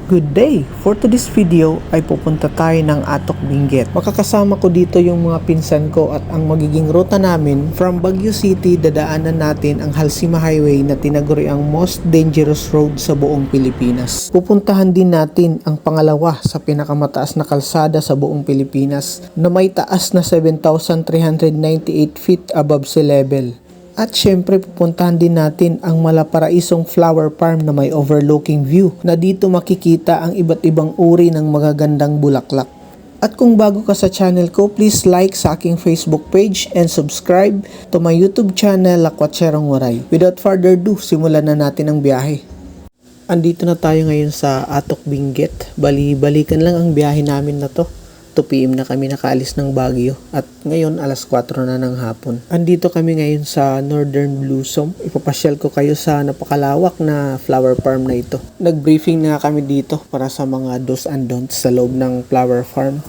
Good day! For today's video ay pupunta tayo ng Atok Benguet. Makakasama ko dito yung mga pinsan ko at ang magiging ruta namin from Baguio City, dadaanan natin ang Halsima Highway na tinaguri ang most dangerous road sa buong Pilipinas. Pupuntahan din natin ang pangalawa sa pinakamataas na kalsada sa buong Pilipinas na may taas na 7,398 feet above sea level. At syempre pupuntahan din natin ang Malaparaisong Flower Farm na may overlooking view na dito makikita ang iba't ibang uri ng magagandang bulaklak. At kung bago ka sa channel ko, please like sa aking Facebook page and subscribe to my YouTube channel, Lakwatserong Waray. Without further ado, simulan na natin ang biyahe. Andito na tayo ngayon sa Atok Benguet. Bali-balikan lang ang biyahe namin na to. 2 PM na kami nakaalis ng Baguio at ngayon alas 4 na ng hapon. Andito kami ngayon sa Northern Blossom. Ipapasyal ko kayo sa napakalawak na flower farm na ito. Nag-briefing na kami dito para sa mga do's and don'ts sa loob ng flower farm.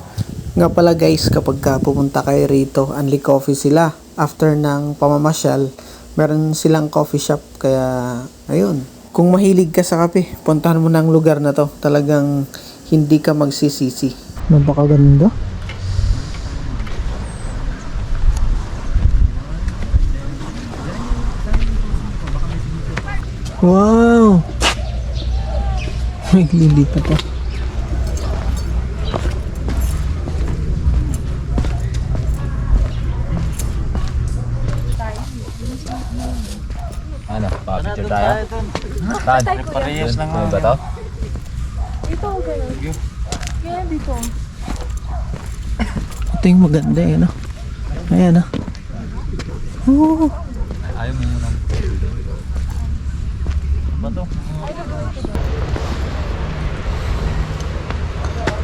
Nga pala guys, kapag pupunta kayo rito, only coffee sila. After ng pamamasyal, meron silang coffee shop kaya ayun. Kung mahilig ka sa kape, puntahan mo na ang lugar na to. Talagang hindi ka magsisisi. Napakaganda. Wow! May lilipat pa. Ano? Pa-picture tayo? Saan? Parehas lang nga. Ano ba to? Ito, ganun. Kaya dito. Ito yung maganda eh, no? Ayan, no? Oh! Ayaw mo muna. Ba to?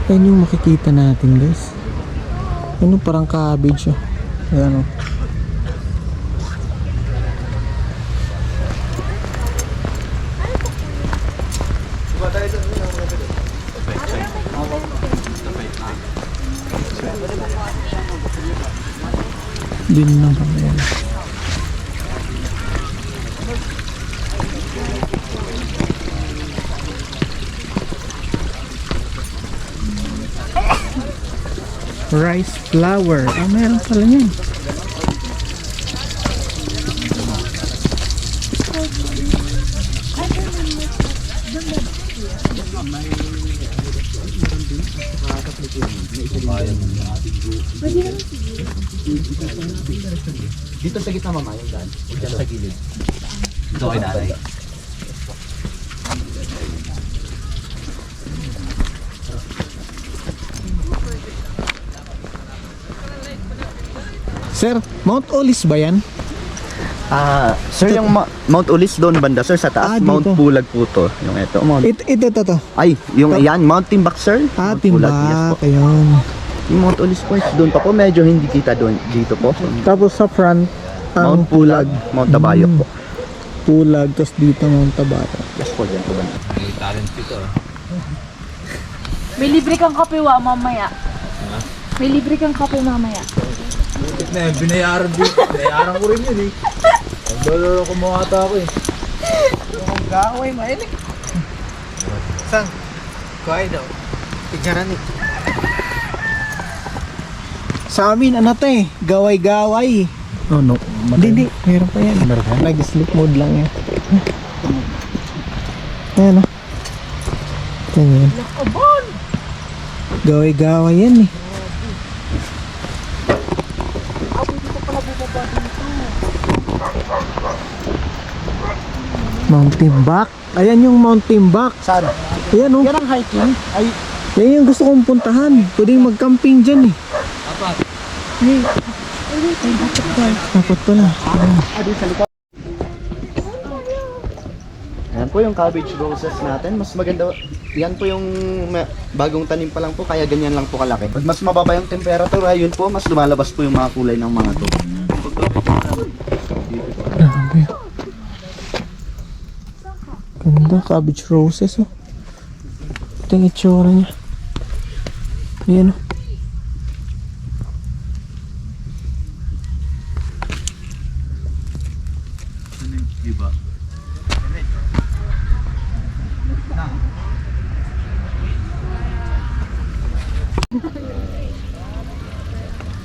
Ayan yung makikita natin, guys. Ano, parang cabbage, oh. Ayan, oh. Din lang kami yan. Rice flower. Ah, meron pala yan. Dito sa gitna mama yung daan. Diyan sa gilid. Dito kay nanay. Sir, Mount Olis ba yan? Sir, yung Mount Ulis doon banda, sir, sa taas. Dito. Mount Pulag po to. Yung ito, Mount. Ito. Ay, yung iyan, Mount Timbak, sir. Mount Pulag, yes po. Timbak. Ayun. Yung Mount Ulis po, doon pa po, medyo hindi kita doon, dito po. Tapos sa front, ang Mount Pulag, Mount Tabayok po. Pulag, tapos dito Mount Tabata. Yes po, dyan po banda. May libre kang kape mamaya. May libre kang kape mamaya. Na yun, binayaran din. Binayaran ko rin yun eh. Nagdolo ko mga ata ako eh. Ang gaway, mainit. Sang? Kuhay daw. Tignaran eh. Sa amin, ano to eh? Gaway-gaway. Oh, no. Hindi, meron pa yan. Nag-sleep mode lang yan. Ayan o. Ganyan. Gaway-gaway yan eh. Mount Timbak. Ayan yung Mount Timbak. Saan? Ayan o. Yan ang hiking. Ay, Yan yung gusto kong puntahan. Pwedeng mag-camping dyan eh. Dapat pala. yan po yung cabbage roses natin. Mas maganda. Yan po yung bagong tanim pa lang po. Kaya ganyan lang po kalaki. Pag mas mababa yung temperature, ayun po, mas lumalabas po yung mga kulay ng mga to. Grabe. Ganda, cabbage roses oh. Ito yung itsura niya. Ayan oh.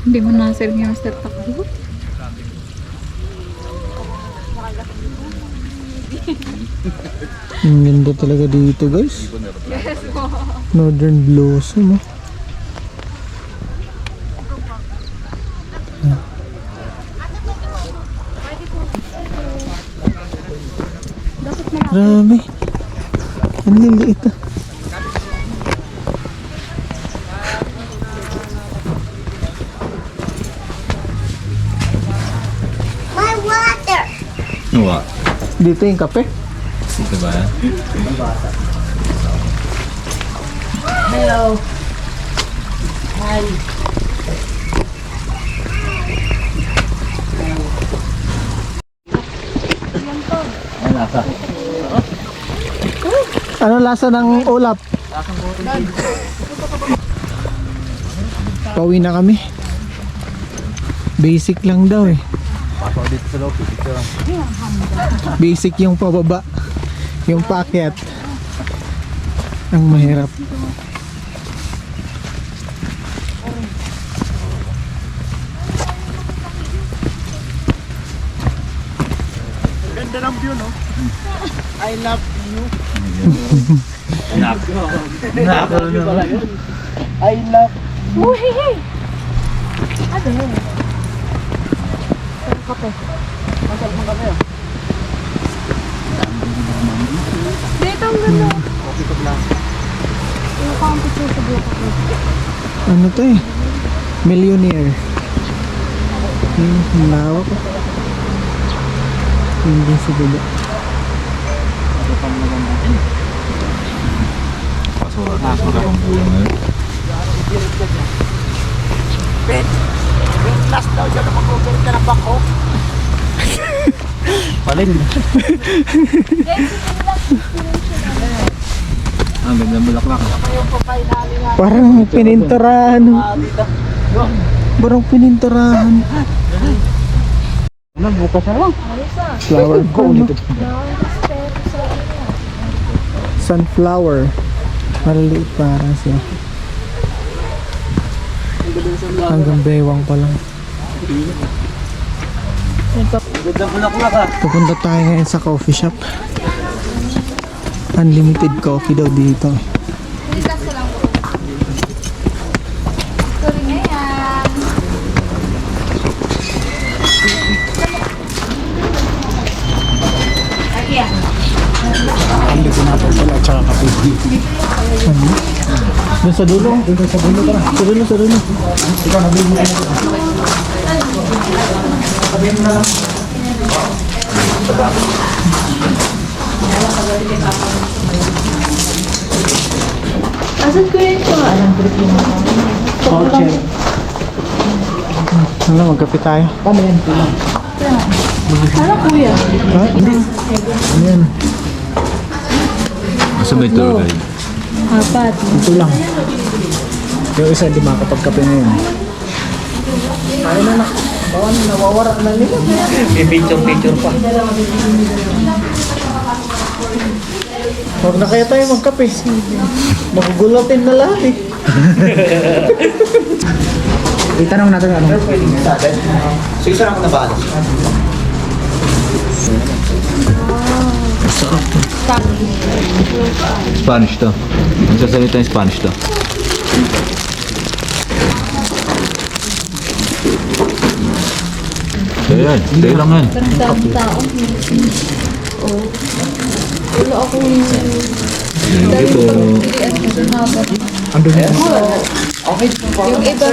Hindi mo nasir yung Mr. Takbo. Ang ganda talaga dito guys. Northern Blossom oh. Grabe. Ang liliit ah. What? Dito yung kape. Dito ba yan? Ano lasa? Ano lasa ng ulap? Pauwi na kami. Basic lang daw eh. Pasok dito sa loob. Picture lang. Basic yung pababa. Yung paakyat. Ang mahirap. Ganda ng view, no? I love you. Nako na. I love Uy, hey, hey! Ano yun? Kape. Masal mo kami ah. Dito ang ganda. Okay ko lang. Yung kang picture sa buka ko. ano to eh? Millionaire. Ang lawak ko. Hindi sa baba. Pasok ka pang bulang ngayon. Last daw dyan na mag-over ka na bako. Paling. Ang ganda bulaklak. Parang pininturahan. Parang pininturahan. Ano, bukas na lang. Flower ko. Sunflower. Maliliit parang siya. Hanggang bewang pa lang. Ganda bulaklak ah. Pupunta tayo ngayon sa coffee shop. Unlimited coffee daw dito. Sorry ngayon. Hindi ko natin pala at saka kape. Doon sa dulo. Doon sa dulo ka na. Sa dulo, sa dulo. Ikaw, nabili mo ka na. Sabihin mo na lang. Asan ko yun ito? Alam ko rin mo. Voucher. Ano, magkape tayo. Paano yan? Ano kuya? Ha? Hindi. Ano yan? Masa may tour guide? Apat. Ito lang. Yung isa hindi makakapagkape ngayon. Ayaw na na. Bawan na, nawawara na nila. May picture pa. Huwag na kaya tayo magkape. Magugulatin na lahat eh. Itanong natin ano. Sige, saan ako nabalas? Spanish to. Magsasalita yung Spanish to. Ayan, tayo lang yan. Parang daming tao. Oo. Wala akong Ito. Andun na. yung iba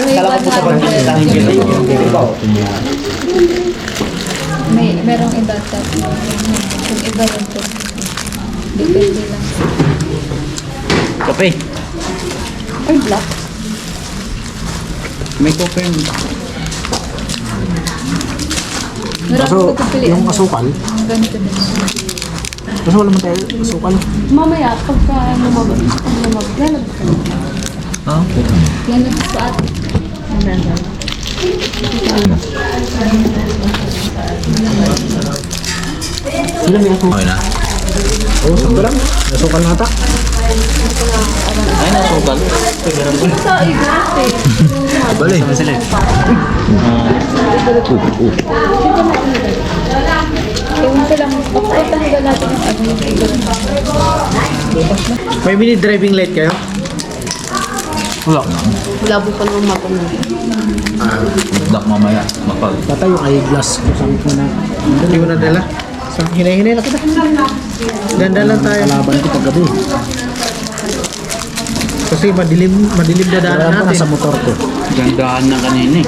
may 100. Merong iba tatlo. Yung iba rin po. Depende lang. Kape. Ay, black. May kape. Meron So, ko pipiliin. yung asukal. Ganito din. Kasi wala man tayo asukal. Mamaya, pagka lumabas, lalabas ka. Ah, okay. Lalabas sa atin. Sila may asukal. Okay na. Oo, sakto lang. Asukal nata. Ay, Balik. Ewan ko lang, magpapatanggal natin yung ano yung May mini driving light kayo? Wala na. Wala po pa naman matanong. Black mamaya. Mapag. Patay yung eyeglass ko sa na Hindi mo na dala? So, hinay-hinay lang kita. Ganda lang tayo. kalaban ko paggabi. Kasi madilim na daanan Kailangan pa natin. sa motor ko. Gandahan na kanina eh.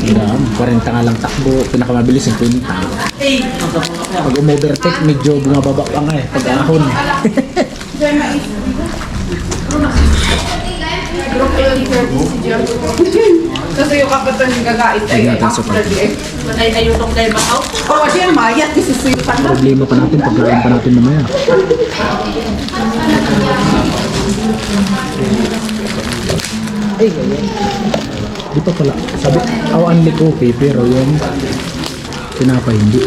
Kailangan, 40 nga lang takbo, pinakamabilis 50. Pag umovertake, medyo bumababa pa nga eh, pag ahon. Kasi yung kapatid ng gagait ay Tingnan natin sa after the ay ayutong dahil makaw. Oo, siya mayat kasi suyutan na. Problema pa natin, pagkain pa natin mamaya. Ay, ganyan. Di pa pala. Sabi, awan ni coffee, pero yung tinapay hindi.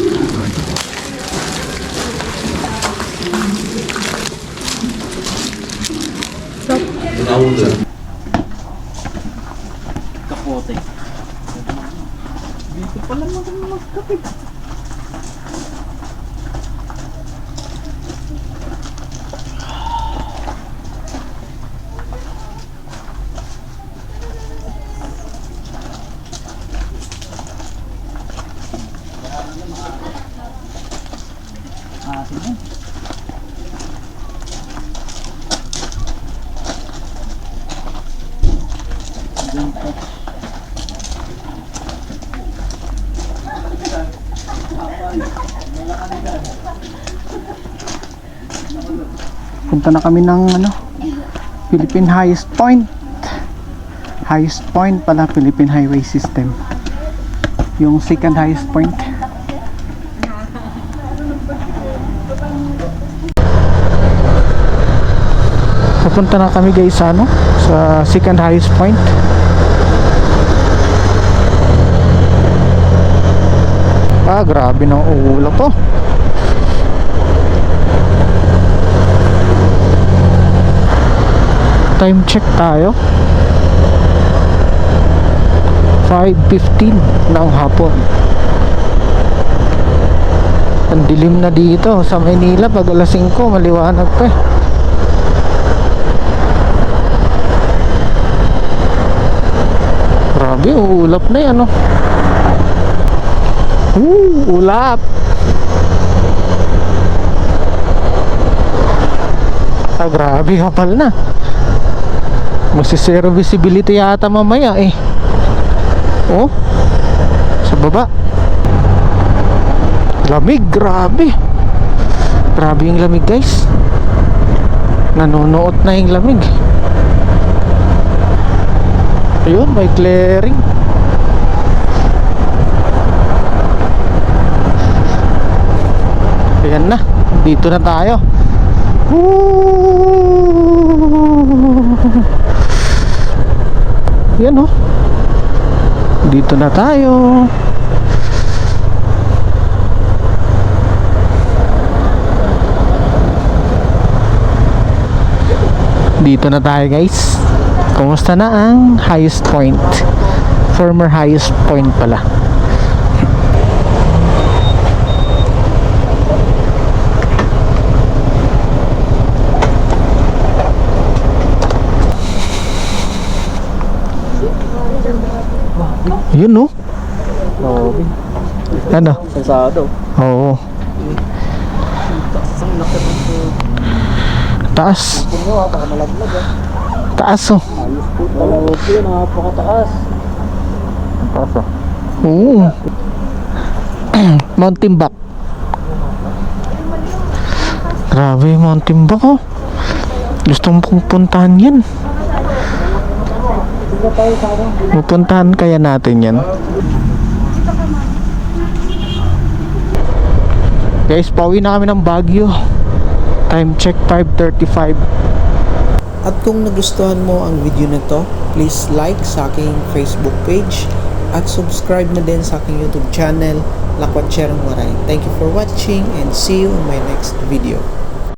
Punta na kami ng Philippine Highest Point. Highest Point pala, Philippine Highway System. Yung second highest point. Pupunta na kami guys sa sa second highest point. Grabe ng ulap po. Time check tayo. 5:15 ng hapon. Ang dilim na dito sa Maynila. Pag alas 5 maliwanag pa eh. Grabe, ulap na yan ulap. Grabe, kapal na. Masisero visibility yata mamaya eh. Oh, sa baba. Lamig, grabe. Grabe yung lamig guys. Nanonood na yung lamig. Ayun, may clearing. Ayan na, dito na tayo. Yan dito na tayo. Dito na tayo guys. Kumusta na ang highest point? Former highest point pala. Yun ano? Sensado. Oo. Taas. Taas Napakataas. Taas Oo. Mount Timbak. Grabe Mount Timbak Gusto kong puntahan yan. Pupuntahan kaya natin yan. Guys, pauwi na kami ng Baguio. Time check 5:35. At kung nagustuhan mo ang video na to, please like sa aking Facebook page at subscribe na din sa aking YouTube channel, Lakwat Cherong Waray. Thank you for watching and see you in my next video.